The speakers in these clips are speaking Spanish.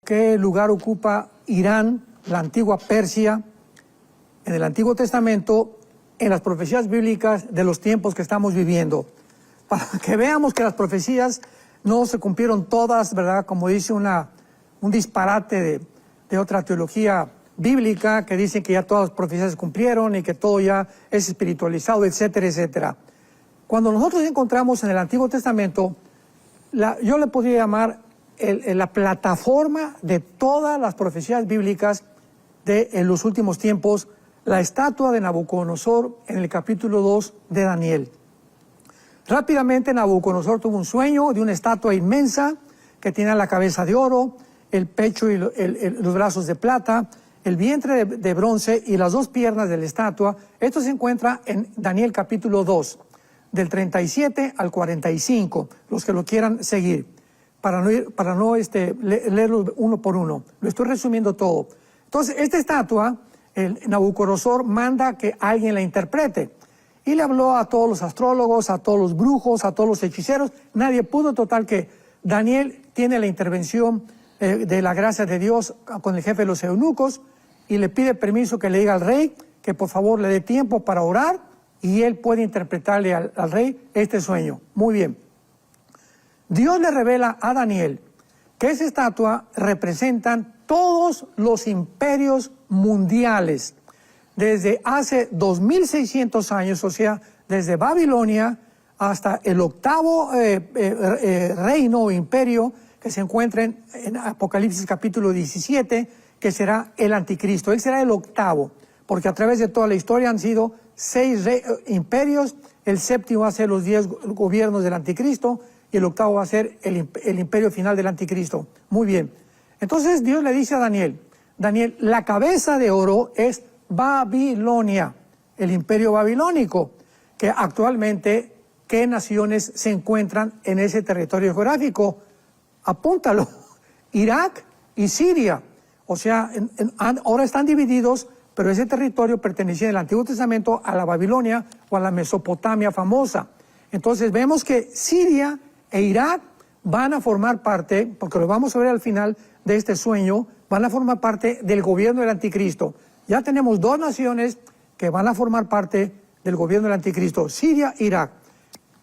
qué lugar ocupa Irán, la antigua Persia, en el Antiguo Testamento, en las profecías bíblicas de los tiempos que estamos viviendo. Para que veamos que las profecías no se cumplieron todas, ¿verdad? Como dice un disparate de otra teología bíblica que dice que ya todas las profecías se cumplieron y que todo ya es espiritualizado, etcétera, etcétera. Cuando nosotros encontramos en el Antiguo Testamento, yo le podría llamar la plataforma de todas las profecías bíblicas en los últimos tiempos, la estatua de Nabucodonosor en el capítulo 2 de Daniel. Rápidamente Nabucodonosor tuvo un sueño de una estatua inmensa que tenía la cabeza de oro, el pecho y los brazos de plata, el vientre de bronce y las dos piernas de la estatua. Esto se encuentra en Daniel capítulo 2, del 37 al 45, los que lo quieran seguir, para no leerlo uno por uno. Lo estoy resumiendo todo. Entonces, esta estatua, Nabucodonosor manda que alguien la interprete. Y le habló a todos los astrólogos, a todos los brujos, a todos los hechiceros. Nadie pudo, total que Daniel tiene la intervención de la gracia de Dios con el jefe de los eunucos y le pide permiso que le diga al rey que por favor le dé tiempo para orar y él puede interpretarle al rey este sueño. Muy bien. Dios le revela a Daniel que esa estatua representan todos los imperios mundiales desde hace 2600 años, o sea, desde Babilonia hasta el octavo reino o imperio que se encuentra en Apocalipsis capítulo 17, que será el anticristo. Él será el octavo, porque a través de toda la historia han sido 6 imperios, el séptimo va a ser los 10 gobiernos del anticristo y el octavo va a ser el imperio final del anticristo. Muy bien. Entonces Dios le dice a Daniel, la cabeza de oro es Babilonia, el imperio babilónico, que actualmente, ¿qué naciones se encuentran en ese territorio geográfico? Apúntalo, Irak y Siria. O sea, ahora están divididos, pero ese territorio pertenecía en el Antiguo Testamento a la Babilonia o a la Mesopotamia famosa. Entonces vemos que Siria e Irak van a formar parte, porque lo vamos a ver al final de este sueño, van a formar parte del gobierno del anticristo. Ya tenemos 2 naciones que van a formar parte del gobierno del anticristo, Siria e Irak.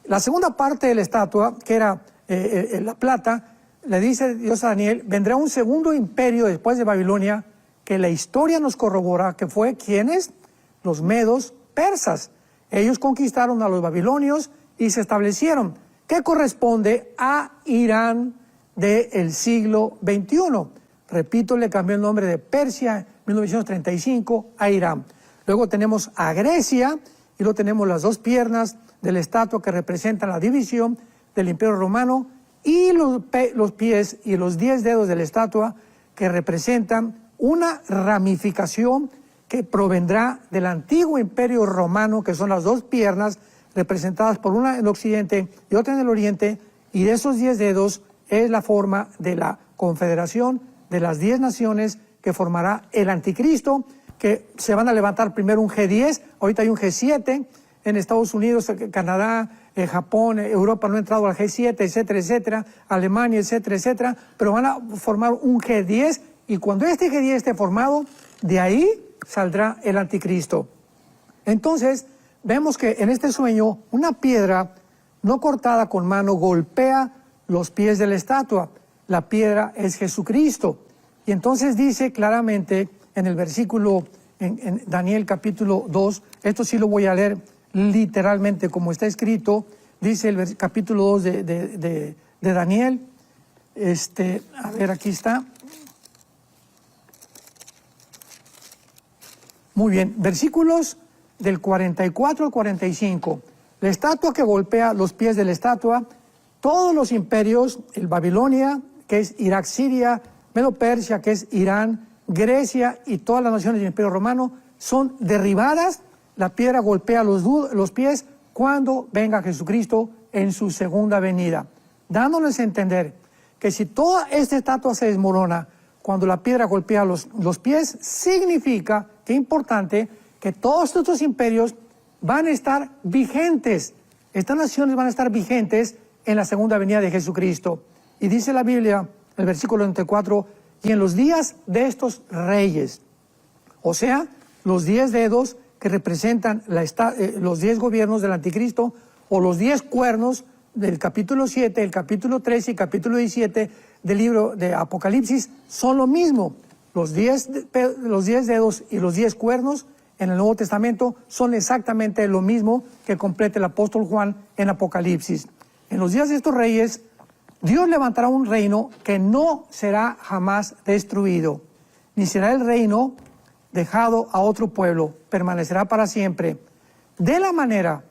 La segunda parte de la estatua, que era la plata, le dice Dios a Daniel, vendrá un segundo imperio después de Babilonia, que la historia nos corrobora que fue, ¿quiénes? Los medos persas. Ellos conquistaron a los babilonios y se establecieron, que corresponde a Irán del siglo XXI. Repito, le cambió el nombre de Persia en 1935 a Irán. Luego tenemos a Grecia y luego tenemos las 2 piernas de la estatua que representan la división del Imperio Romano y los pies y los 10 dedos de la estatua que representan una ramificación que provendrá del antiguo Imperio Romano, que son las 2 piernas representadas por una en el occidente y otra en el oriente, y de esos 10 dedos es la forma de la confederación de las 10 naciones que formará el anticristo, que se van a levantar primero un G10, ahorita hay un G7, en Estados Unidos, Canadá, Japón, Europa no ha entrado al G7, etcétera, etcétera, Alemania, etcétera, etcétera, pero van a formar un G10 y cuando este G10 esté formado, de ahí saldrá el anticristo. Entonces, vemos que en este sueño una piedra no cortada con mano golpea los pies de la estatua. La piedra es Jesucristo. Y entonces dice claramente en el versículo, en Daniel capítulo 2, esto sí lo voy a leer literalmente como está escrito, dice el capítulo 2 de Daniel, a ver, aquí está. Muy bien, versículos del 44 al 45. La estatua que golpea los pies de la estatua, todos los imperios, el Babilonia, que es Irak, Siria, Medo-Persia, que es Irán, Grecia y todas las naciones del Imperio Romano, son derribadas. La piedra golpea los pies cuando venga Jesucristo en su segunda venida, dándoles a entender que si toda esta estatua se desmorona cuando la piedra golpea los pies, significa, que importante, que todos estos imperios van a estar vigentes. Estas naciones van a estar vigentes en la segunda venida de Jesucristo. Y dice la Biblia, el versículo 24, y en los días de estos reyes, o sea, los 10 dedos que representan los 10 gobiernos del anticristo, o los 10 cuernos del capítulo 7, el capítulo 13 y capítulo 17 del libro de Apocalipsis, son lo mismo. Los 10 dedos y los 10 cuernos en el Nuevo Testamento son exactamente lo mismo que completa el apóstol Juan en Apocalipsis. En los días de estos reyes, Dios levantará un reino que no será jamás destruido, ni será el reino dejado a otro pueblo, permanecerá para siempre. De la manera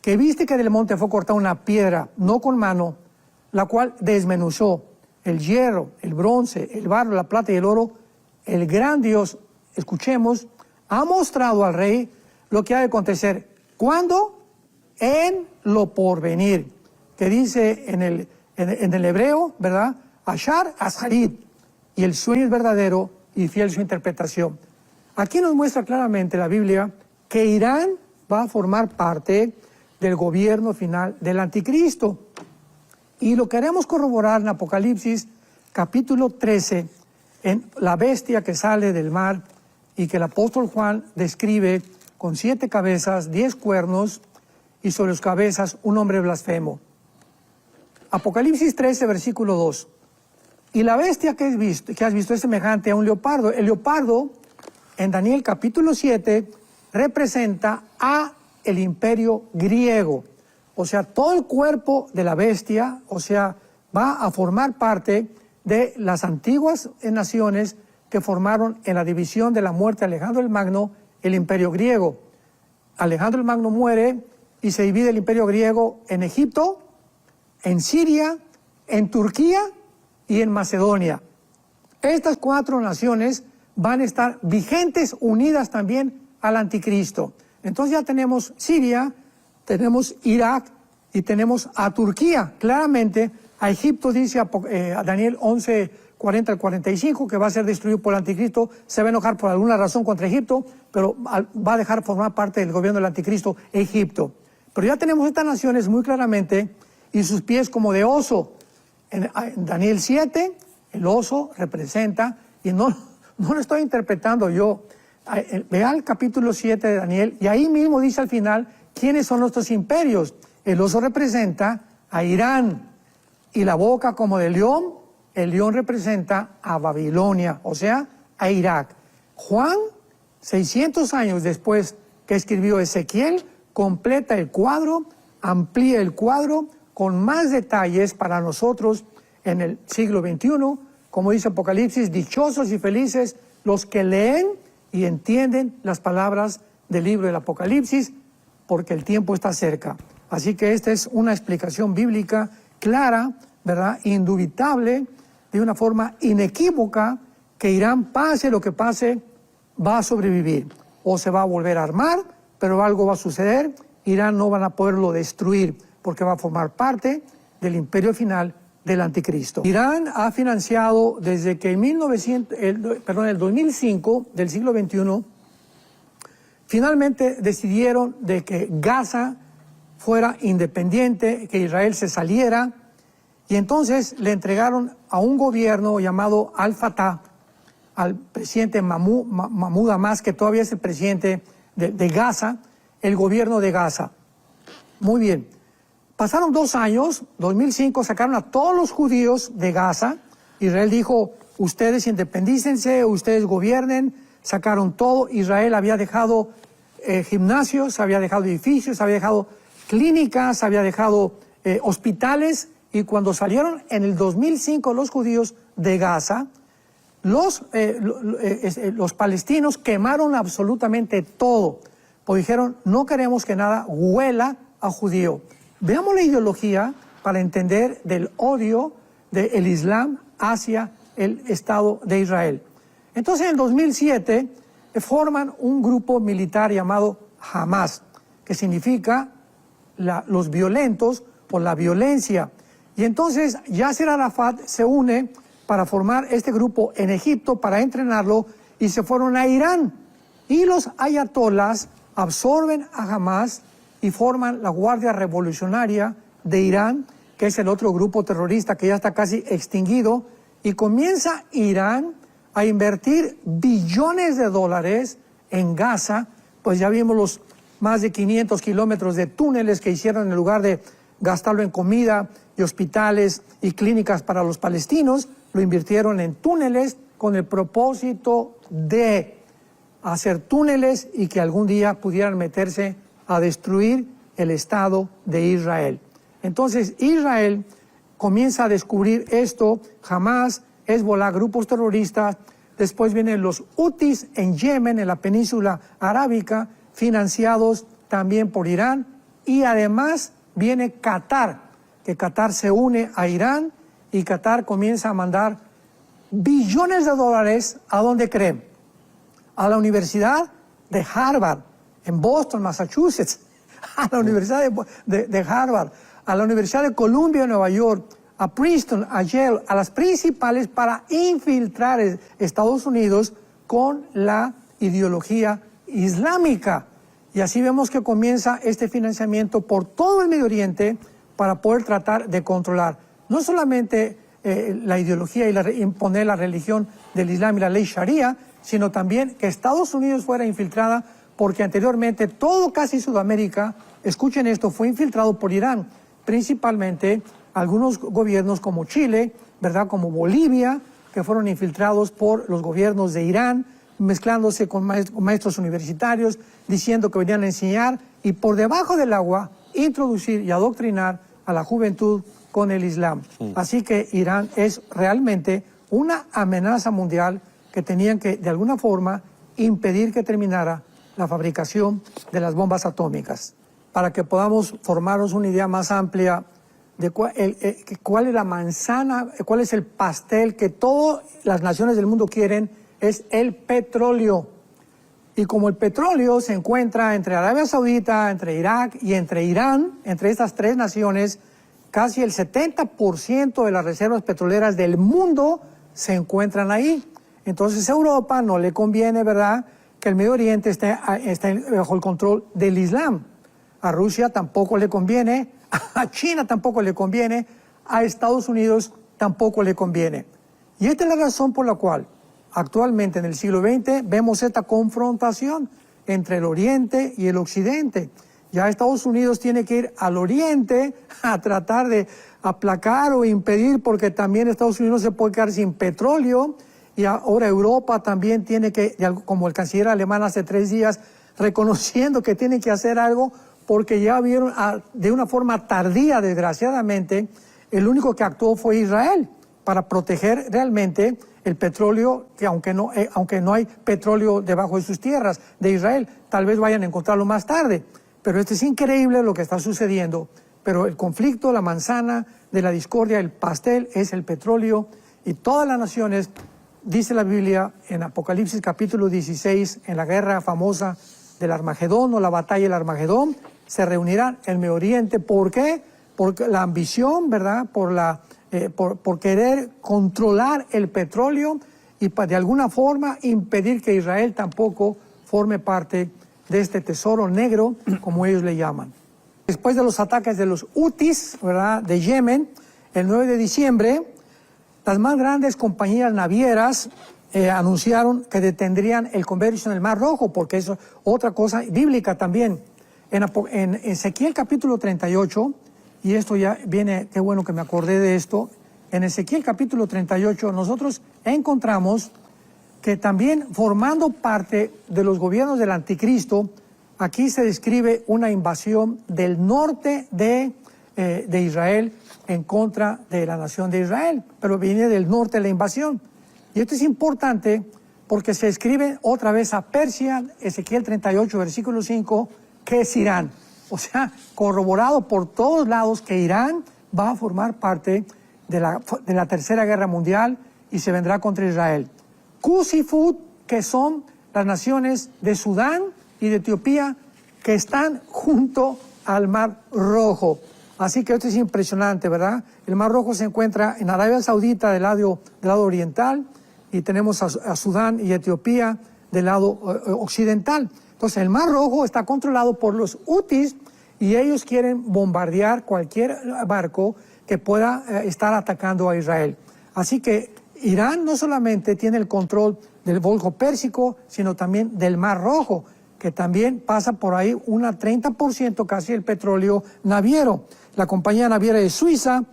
que viste que del monte fue cortada una piedra, no con mano, la cual desmenuzó el hierro, el bronce, el barro, la plata y el oro, el gran Dios, escuchemos, ha mostrado al rey lo que ha de acontecer. ¿Cuándo? En lo porvenir, que dice en el hebreo, ¿verdad? Ashar Asharid, y el sueño es verdadero y fiel su interpretación. Aquí nos muestra claramente la Biblia que Irán va a formar parte del gobierno final del anticristo. Y lo queremos corroborar en Apocalipsis capítulo 13, en la bestia que sale del mar y que el apóstol Juan describe con 7 cabezas, 10 cuernos y sobre sus cabezas un hombre blasfemo. Apocalipsis 13, versículo 2. Y la bestia que has visto es semejante a un leopardo. El leopardo, en Daniel capítulo 7, representa a el imperio griego. O sea, todo el cuerpo de la bestia, o sea, va a formar parte de las antiguas naciones que formaron en la división de la muerte de Alejandro el Magno, el imperio griego. Alejandro el Magno muere y se divide el imperio griego en Egipto, en Siria, en Turquía y en Macedonia. Estas 4 naciones van a estar vigentes, unidas también al anticristo. Entonces ya tenemos Siria, tenemos Irak y tenemos a Turquía. Claramente a Egipto dice a Daniel 11, 40 al 45 que va a ser destruido por el anticristo. Se va a enojar por alguna razón contra Egipto, pero va a dejar formar parte del gobierno del anticristo Egipto. Pero ya tenemos estas naciones muy claramente y sus pies como de oso. En Daniel 7, el oso representa, y no lo estoy interpretando yo, vea el capítulo 7 de Daniel, y ahí mismo dice al final quiénes son nuestros imperios. El oso representa a Irán, y la boca como de león, el león representa a Babilonia, o sea, a Irak. Juan, 600 años después que escribió Ezequiel, completa el cuadro, amplía el cuadro con más detalles para nosotros en el siglo XXI. Como dice Apocalipsis, dichosos y felices los que leen y entienden las palabras del libro del Apocalipsis, porque el tiempo está cerca. Así que esta es una explicación bíblica clara, ¿verdad? Indubitable, de una forma inequívoca, que Irán, pase lo que pase, va a sobrevivir. O se va a volver a armar, pero algo va a suceder. Irán no van a poderlo destruir, porque va a formar parte del imperio final del anticristo. Irán ha financiado desde que el 2005 del siglo XXI, finalmente decidieron de que Gaza fuera independiente, que Israel se saliera, y entonces le entregaron a un gobierno llamado Al-Fatah, al presidente Mahmoud Abbas, que todavía es el presidente de Gaza, el gobierno de Gaza. Muy bien. Pasaron 2 años, 2005, sacaron a todos los judíos de Gaza. Israel dijo, ustedes independícense, ustedes gobiernen. Sacaron todo. Israel había dejado gimnasios, había dejado edificios, había dejado clínicas, había dejado hospitales. Y cuando salieron en el 2005 los judíos de Gaza, los palestinos quemaron absolutamente todo. Pues dijeron, no queremos que nada huela a judío. Veamos la ideología para entender del odio del Islam hacia el Estado de Israel. Entonces en el 2007 forman un grupo militar llamado Hamas, que significa los violentos por la violencia. Y entonces Yasser Arafat se une para formar este grupo en Egipto, para entrenarlo, y se fueron a Irán. Y los ayatolás absorben a Hamas y forman la Guardia Revolucionaria de Irán, que es el otro grupo terrorista que ya está casi extinguido, y comienza Irán a invertir billones de dólares en Gaza, pues ya vimos los más de 500 kilómetros de túneles que hicieron en lugar de gastarlo en comida y hospitales y clínicas para los palestinos, lo invirtieron en túneles con el propósito de hacer túneles y que algún día pudieran meterse a destruir el Estado de Israel. Entonces Israel comienza a descubrir esto, Hamas, Hezbollah, grupos terroristas, después vienen los Hutis en Yemen, en la península arábica, financiados también por Irán, y además viene Qatar, que Qatar se une a Irán y Qatar comienza a mandar billones de dólares, ¿a dónde creen? A la Universidad de Harvard, en Boston, Massachusetts, a la Universidad de Harvard, a la Universidad de Columbia, en Nueva York, a Princeton, a Yale, a las principales para infiltrar Estados Unidos con la ideología islámica. Y así vemos que comienza este financiamiento por todo el Medio Oriente para poder tratar de controlar no solamente la ideología y imponer la religión del Islam y la ley Sharia, sino también que Estados Unidos fuera infiltrada, porque anteriormente todo casi Sudamérica, escuchen esto, fue infiltrado por Irán, principalmente algunos gobiernos como Chile, ¿verdad?, como Bolivia, que fueron infiltrados por los gobiernos de Irán, mezclándose con maestros universitarios, diciendo que venían a enseñar y por debajo del agua introducir y adoctrinar a la juventud con el Islam. Así que Irán es realmente una amenaza mundial que tenían que, de alguna forma, impedir que terminara la fabricación de las bombas atómicas. Para que podamos formarnos una idea más amplia de cuál es la manzana, cuál es el pastel que todas las naciones del mundo quieren, es el petróleo. Y como el petróleo se encuentra entre Arabia Saudita, entre Irak y entre Irán, entre estas tres naciones, casi el 70% de las reservas petroleras del mundo se encuentran ahí. Entonces a Europa no le conviene, ¿verdad?, que el Medio Oriente esté bajo el control del Islam. A Rusia tampoco le conviene, a China tampoco le conviene, a Estados Unidos tampoco le conviene. Y esta es la razón por la cual actualmente en el siglo XX vemos esta confrontación entre el Oriente y el Occidente. Ya Estados Unidos tiene que ir al Oriente a tratar de aplacar o impedir, porque también Estados Unidos se puede quedar sin petróleo, y ahora Europa también tiene que, como el canciller alemán hace 3 días, reconociendo que tiene que hacer algo, porque ya vieron de una forma tardía, desgraciadamente, el único que actuó fue Israel para proteger realmente el petróleo, que aunque no hay petróleo debajo de sus tierras de Israel, tal vez vayan a encontrarlo más tarde. Pero esto es increíble lo que está sucediendo. Pero el conflicto, la manzana de la discordia, el pastel es el petróleo, y todas las naciones, dice la Biblia en Apocalipsis capítulo 16, en la guerra famosa del Armagedón o la batalla del Armagedón, se reunirán en el Medio Oriente. ¿Por qué? Por la ambición, ¿verdad?, por querer controlar el petróleo y de alguna forma impedir que Israel tampoco forme parte de este tesoro negro, como ellos le llaman. Después de los ataques de los Hutis, ¿verdad?, de Yemen, el 9 de diciembre, las más grandes compañías navieras anunciaron que detendrían el comercio en el Mar Rojo, porque eso es otra cosa bíblica también. En Ezequiel capítulo 38, y esto ya viene, qué bueno que me acordé de esto, en Ezequiel capítulo 38 nosotros encontramos que también formando parte de los gobiernos del anticristo, aquí se describe una invasión del norte de Israel en contra de la nación de Israel, pero viene del norte de la invasión. Y esto es importante porque se escribe otra vez a Persia, Ezequiel 38, versículo 5, que es Irán. O sea, corroborado por todos lados que Irán va a formar parte de la Tercera Guerra Mundial y se vendrá contra Israel. Cus y Fud, que son las naciones de Sudán y de Etiopía, que están junto al Mar Rojo. Así que esto es impresionante, ¿verdad? El Mar Rojo se encuentra en Arabia Saudita del lado oriental, y tenemos a Sudán y Etiopía del lado occidental. Entonces el Mar Rojo está controlado por los Hutis y ellos quieren bombardear cualquier barco que pueda estar atacando a Israel. Así que Irán no solamente tiene el control del Golfo Pérsico, sino también del Mar Rojo, que también pasa por ahí un 30% casi el petróleo naviero. La compañía naviera de Suiza,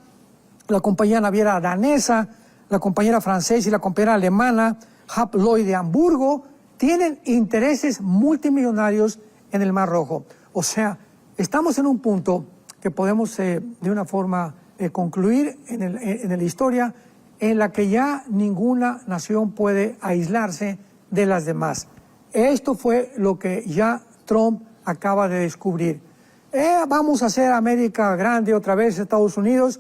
la compañía naviera danesa, la compañía francesa y la compañía alemana, Hapag-Lloyd de Hamburgo, tienen intereses multimillonarios en el Mar Rojo. O sea, estamos en un punto que podemos de una forma concluir en la historia en la que ya ninguna nación puede aislarse de las demás. Esto fue lo que ya Trump acaba de descubrir. Vamos a hacer América grande otra vez, Estados Unidos,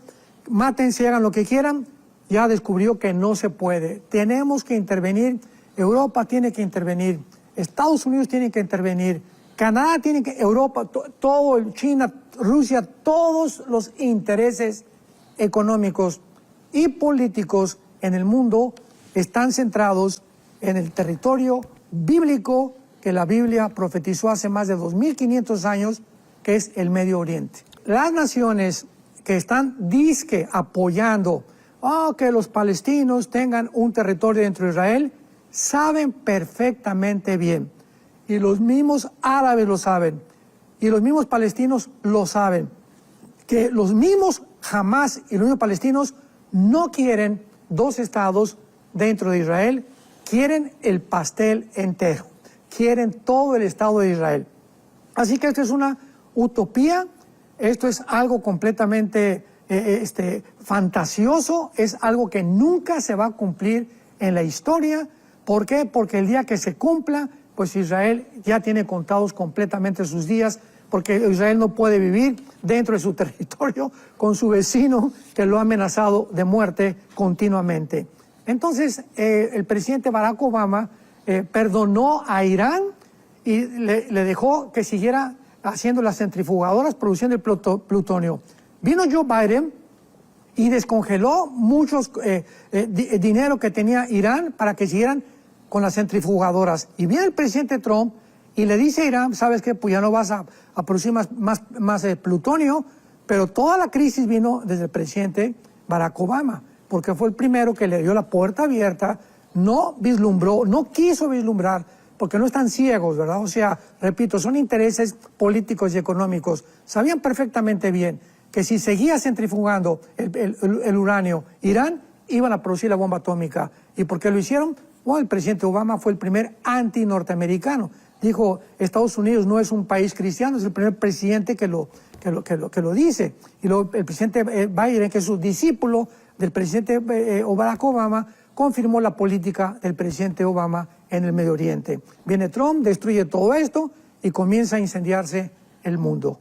mátense, hagan lo que quieran. Ya descubrió que no se puede. Tenemos que intervenir, Europa tiene que intervenir, Estados Unidos tiene que intervenir, Canadá tiene que, Europa, todo, China, Rusia, todos los intereses económicos y políticos en el mundo están centrados en el territorio bíblico que la Biblia profetizó hace más de 2500 años, que es el Medio Oriente. Las naciones que están apoyando que los palestinos tengan un territorio dentro de Israel, saben perfectamente bien, y los mismos árabes lo saben, y los mismos palestinos lo saben, que los mismos Hamás y los mismos palestinos no quieren dos estados dentro de Israel, quieren el pastel entero, quieren todo el Estado de Israel. Así que esto es una utopía, esto es algo completamente fantasioso, es algo que nunca se va a cumplir en la historia. ¿Por qué? Porque el día que se cumpla, pues Israel ya tiene contados completamente sus días, porque Israel no puede vivir dentro de su territorio con su vecino que lo ha amenazado de muerte continuamente. Entonces, el presidente Barack Obama perdonó a Irán y le dejó que siguiera haciendo las centrifugadoras produciendo el plutonio. Vino Joe Biden y descongeló muchos dinero que tenía Irán para que siguieran con las centrifugadoras. Y viene el presidente Trump y le dice a Irán, ¿sabes qué? Pues ya no vas a producir más plutonio, pero toda la crisis vino desde el presidente Barack Obama, porque fue el primero que le dio la puerta abierta, no vislumbró, no quiso vislumbrar, porque no están ciegos, ¿verdad? O sea, repito, son intereses políticos y económicos. Sabían perfectamente bien que si seguía centrifugando el uranio, Irán iban a producir la bomba atómica. ¿Y por qué lo hicieron? Bueno, el presidente Obama fue el primer anti-norteamericano. Dijo, Estados Unidos no es un país cristiano, es el primer presidente que lo dice. Y luego el presidente Biden, que es su discípulo del presidente Barack Obama, confirmó la política del presidente Obama en el Medio Oriente. Viene Trump, destruye todo esto y comienza a incendiarse el mundo.